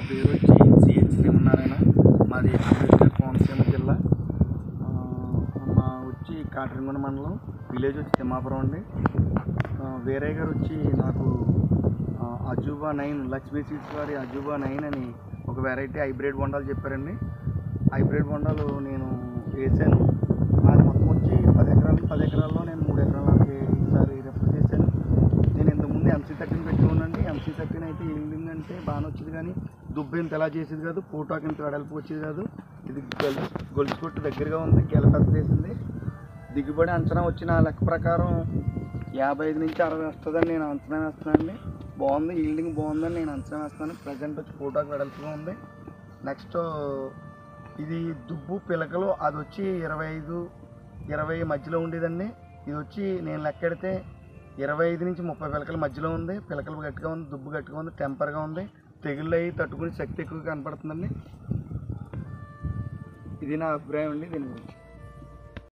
పేరు వచ్చి సిహెచ్ శ్రీమన్నారాయణ. మాది కృష్ణా కోనసీమ జిల్లా. మా వచ్చి కాటరింగొండ మండలం, విలేజ్ వచ్చి తిమ్మాపురం అండి. వీరయ్య గారు వచ్చి నాకు అజూబా 9 లక్ష్మీ సీడ్స్ వారి అజూబా 9 అని ఒక వెరైటీ హైబ్రిడ్ బొండాలు చెప్పారండి. హైబ్రిడ్ బొండాలు నేను వేసాను. అది మొత్తం వచ్చి 10 ఎకరాల్లో నేను 3 ఎకరాలకి ఈసారి రెఫర్ చేశాను. నేను ఇంతకుముందు MC13 పెట్టుకున్నానండి. MC13 అయితే ఈల్డింగ్ అంటే బాగానే వచ్చేది, కానీ దుబ్బు ఇంత ఎలా చేసేది కాదు, పోటాకి ఇంత వెడల్పు వచ్చేది కాదు. ఇది గొలుసు కొట్టు దగ్గరగా ఉంది, గెల పెద్ద చేసింది. దిగుబడి అంచనా వచ్చిన లెక్క ప్రకారం 55 నుంచి 60 వస్తుందని నేను అంచనా వేస్తున్నానండి. బాగుంది, ఈల్డింగ్ బాగుందని నేను అంచనా వేస్తున్నాను. ప్రజెంట్ వచ్చి పోటాకి వెడల్పుగా ఉంది. నెక్స్ట్ ఇది దుబ్బు పిలకలు అది వచ్చి 25-20 మధ్యలో ఉండేదండి. ఇది వచ్చి నేను లెక్కెడితే 25 నుంచి 30 పిలకల మధ్యలో ఉంది. పిలకలు గట్టిగా ఉంది, దుబ్బు గట్టిగా ఉంది, టెంపర్గా ఉంది. తెగుళ్ళు అవి తట్టుకునే శక్తి ఎక్కువ కనపడుతుందండి. ఇది నా అభిప్రాయం అండి దీని గురించి.